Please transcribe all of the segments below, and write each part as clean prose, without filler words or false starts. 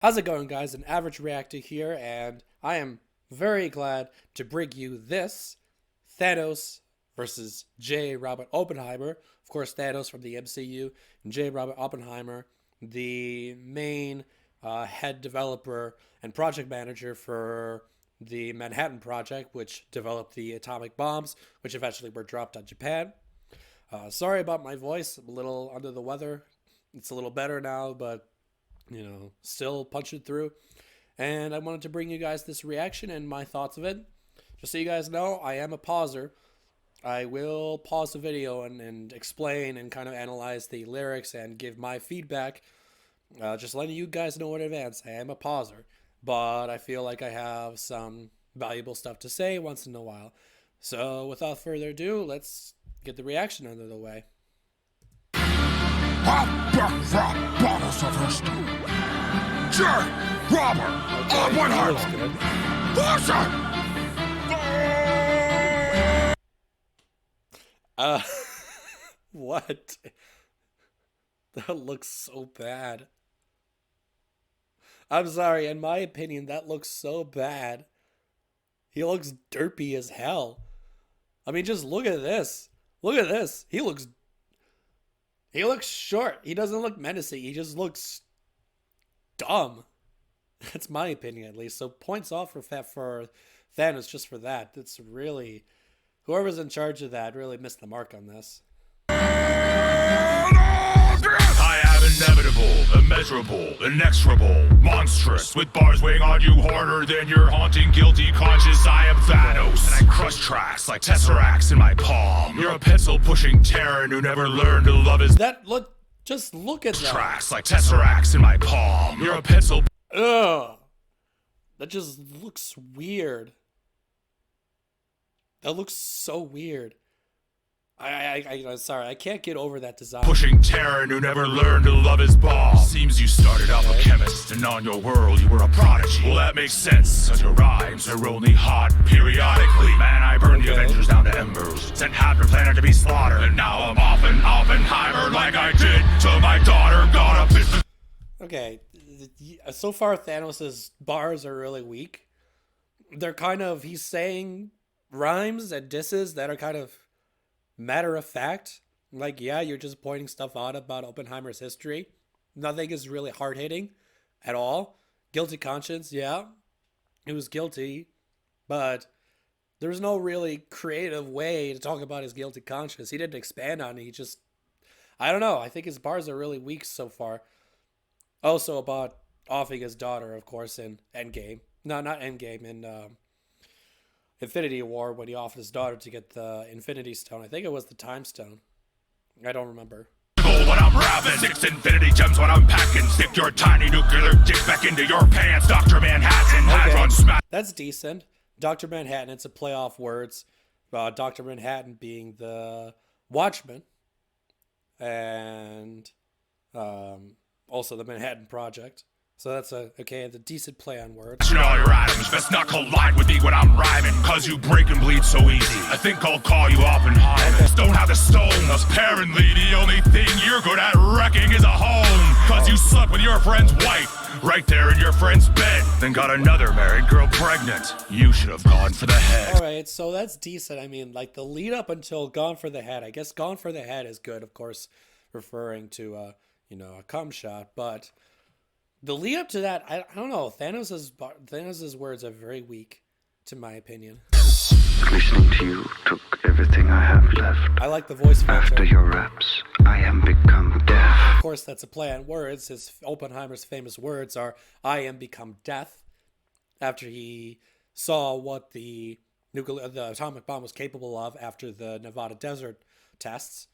How's it going, guys? An average reactor here, and I am very glad to bring you this Thanos versus J. Robert Oppenheimer. Of course, Thanos from the MCU, and J. Robert Oppenheimer, the main head developer and project manager for the Manhattan Project, which developed the atomic bombs, which eventually were dropped on Japan. Sorry about my voice, I'm a little under the weather. It's a little better now, but still punching through. And I wanted to bring you guys this reaction and my thoughts of it. Just so you guys know, I am a pauser. I will pause the video and explain and kind of analyze the lyrics and give my feedback. Just letting you guys know in advance, I am a pauser. But I feel like I have some valuable stuff to say once in a while. So without further ado, let's get the reaction under the way. J. Robert Oppenheimer. What? That looks so bad. I'm sorry, in my opinion, that looks so bad. He looks derpy as hell. I mean, just look at this. Look at this. He looks short. He doesn't look menacing. He just looks dumb. That's my opinion, at least. So points off for Thanos just for that. It's really, whoever's in charge of that really missed the mark on this. I am inevitable, immeasurable, inexorable, monstrous, with bars weighing on you harder than your haunting guilty conscience. I am Thanos, and I crush tracks like tesseracts in my palm. You're a pencil-pushing Terran who never learned to love his Just look at that. Tracks like tesseracts in my palm. You're a pencil. Ugh. That just looks weird. That looks so weird. I'm sorry, I can't get over that design. Pushing Terran who never learned to love his bomb. Seems you started off a chemist, and on your world you were a prodigy. Well, that makes sense, cause your rhymes are only hot periodically. Man, I burned the Avengers down to embers, sent half your planet to be slaughtered, and now I'm off in Oppenheimer like I did till my daughter got a bit. Okay, so far Thanos' bars are really weak. They're kind of, he's saying rhymes and disses that are kind of matter of fact. Like, yeah, you're just pointing stuff out about Oppenheimer's history. Nothing is really hard hitting at all. Guilty conscience, yeah, he was guilty, but there's no really creative way to talk about his guilty conscience. He didn't expand on it. He just, I don't know. I think his bars are really weak so far. Also about offing his daughter, of course, in Endgame. No, not Endgame, in Infinity War, when he offered his daughter to get the Infinity Stone. I think it was the Time Stone. I don't remember. When I'm rapping, 6 infinity gems when I'm packing. Stick your tiny nuclear dick back into your pants, Dr. Manhattan. Okay. That's decent. Dr. Manhattan, it's a play off words. Dr. Manhattan being the Watchman. And also the Manhattan Project. So that's a decent play on words. You know your atoms best not collide with me when I'm rhyming, cause you break and bleed so easy. I think I'll call you Oppenheimer. Don't have the stone, apparently the only thing you're good at wrecking is a home. Cause you slept with your friend's wife, right there in your friend's bed. Then got another married girl pregnant. You should have gone for the head. Alright, so that's decent. I mean, like the lead up until Gone for the Head. I guess Gone for the Head is good, of course, referring to a cum shot, but the lead up to that, I don't know. Thanos's words are very weak, to my opinion. Listening to you took everything I have left. I like the voice filter. After your raps, I am become death. Of course, that's a play on words. His Oppenheimer's famous words are, "I am become death." After he saw what the atomic bomb was capable of after the Nevada desert tests,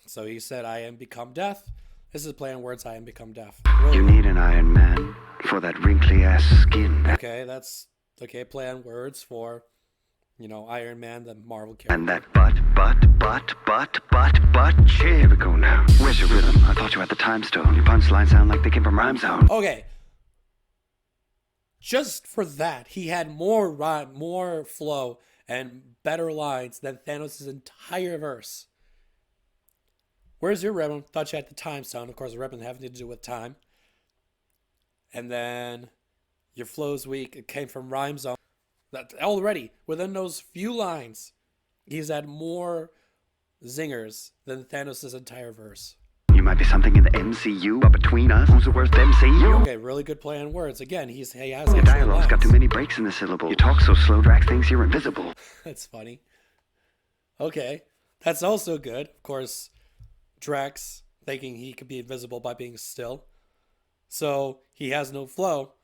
so he said, "I am become death." This is a play on words. I am become deaf. Really? You need an Iron Man for that wrinkly ass skin. Okay, that's okay. Play on words for, Iron Man, the Marvel character. And that butt. Here we go now. Where's your rhythm? I thought you had the time stone. Your punchlines sound like they came from Rhyme Zone. Okay. Just for that, he had more rhyme, more flow, and better lines than Thanos' entire verse. Where's your rhythm? Thought you had the time sound. Of course, the rhythm having to do with time. And then your flow's weak. It came from rhyme zone. That already within those few lines, he's had more zingers than Thanos' entire verse. You might be something in the MCU, but between us, who's the worst MCU? Okay, really good play on words. Again, he has Your actual dialogue's got lines. too many breaks in the syllable. You talk so slow, Drax thinks you're invisible. That's funny. Okay, that's also good. Of course, Drax thinking he could be invisible by being still. So he has no flow,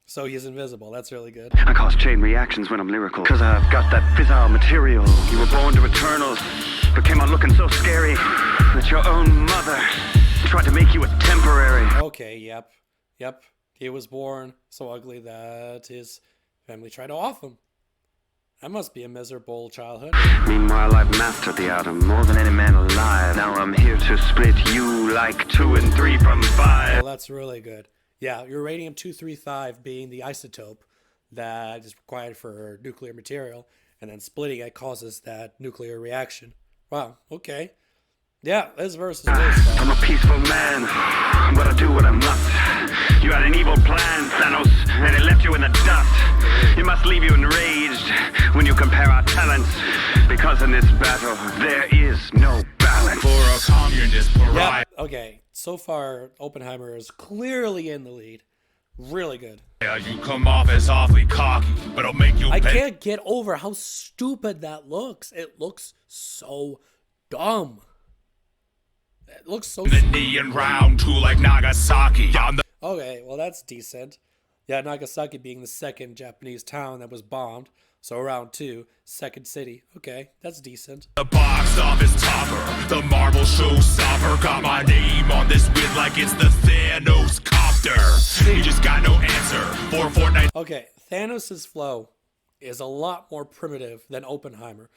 so he's invisible. That's really good. I cause chain reactions when I'm lyrical, cause I've got that fissile material. You were born to Eternals, but came out looking so scary that your own mother tried to make you a temporary. Okay, yep. He was born so ugly that his family tried to off him. That must be a miserable childhood. Meanwhile, I've mastered the atom more than any man alive. Now I'm here to split you like 2 and 3 from 5. Well, that's really good. Yeah, uranium-235 being the isotope that is required for nuclear material, and then splitting it causes that nuclear reaction. Wow, okay. Yeah, this verse is really I'm strong. a peaceful man, but I do what I must. You had an evil plan, Thanos, and it left you in the dust. It must leave you enraged when you compare our talents, because in this battle there is no balance. For a communist pariah, Yeah, okay. So far, Oppenheimer is clearly in the lead. Really good. you come off as awfully cocky, but I'll make you I pay can't get over how stupid that looks. It looks so dumb. It looks so the knee in round 2 like Nagasaki. On the Okay, well, that's decent. Yeah, Nagasaki being the second Japanese town that was bombed. So round 2, second city. Okay, that's decent. The box office topper, the Marvel showstopper, got my name on this bid like it's the Thanos copter. You just got no answer for Fortnite. Okay, Thanos' flow is a lot more primitive than Oppenheimer.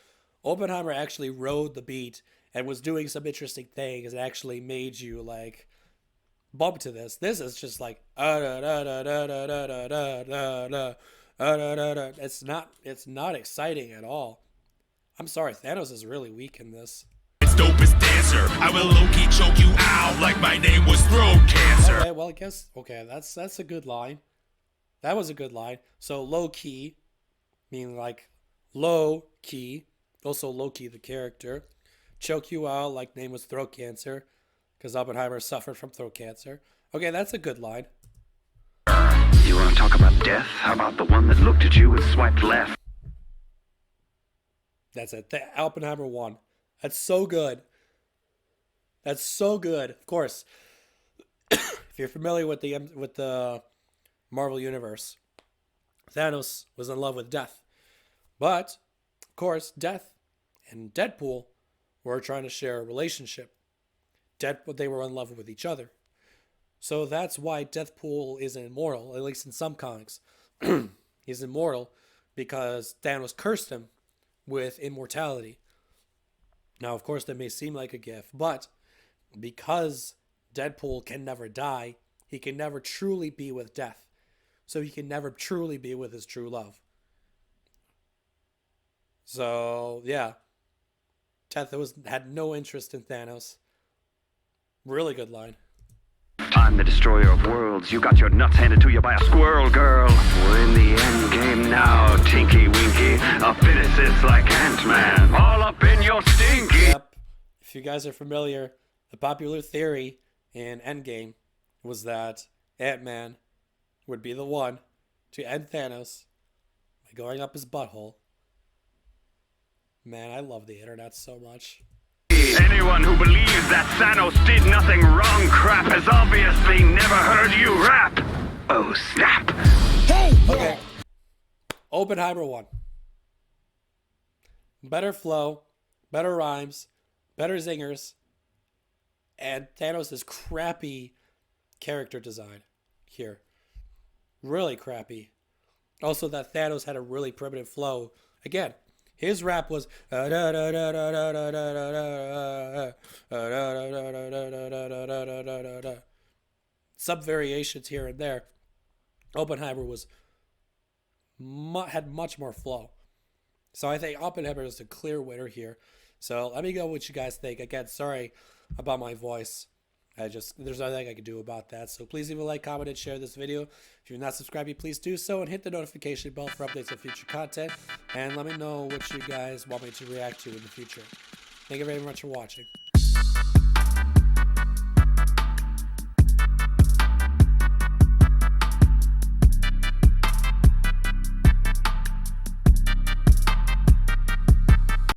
Oppenheimer actually rode the beat and was doing some interesting things and actually made you, like, bump to this. This is just like, it's not exciting at all. I'm sorry, Thanos is really weak in this. It's dopest dancer. I will low-key choke you out like my name was throat cancer. Okay, well, I guess, okay, that's a good line. That was a good line. So low key, meaning like low key, also Loki the character. Choke you out like name was throat cancer, because Oppenheimer suffered from throat cancer. Okay, that's a good line. You want to talk about death? How about the one that looked at you and swiped left? That's it. Oppenheimer won. That's so good. That's so good. Of course, if you're familiar with the Marvel Universe, Thanos was in love with Death. But, of course, Death and Deadpool were trying to share a relationship. They were in love with each other. So that's why Deadpool is immortal, at least in some comics. He's immortal because Thanos cursed him with immortality. Now, of course, that may seem like a gift, but because Deadpool can never die, he can never truly be with death. So he can never truly be with his true love. So, yeah. Death had no interest in Thanos. Really good line. I'm the destroyer of worlds. You got your nuts handed to you by a squirrel, girl. We're in the end game now, Tinky Winky. A physicist like Ant-Man. All up in your stinky. Yep. If you guys are familiar, the popular theory in Endgame was that Ant-Man would be the one to end Thanos by going up his butthole. Man, I love the internet so much. Anyone who believes that Thanos did nothing wrong crap has obviously never heard you rap. Oh, snap. Okay. Oppenheimer won. Better flow, better rhymes, better zingers, and Thanos' crappy character design here. Really crappy. Also, that Thanos had a really primitive flow. Again, his rap was some variations here and there. Oppenheimer had much more flow. So I think Oppenheimer is the clear winner here. So let me go what you guys think. Again, sorry about my voice. There's nothing I can do about that. So please leave a like, comment, and share this video. If you're not subscribed, please do so, and hit the notification bell for updates on future content. And let me know what you guys want me to react to in the future. Thank you very much for watching.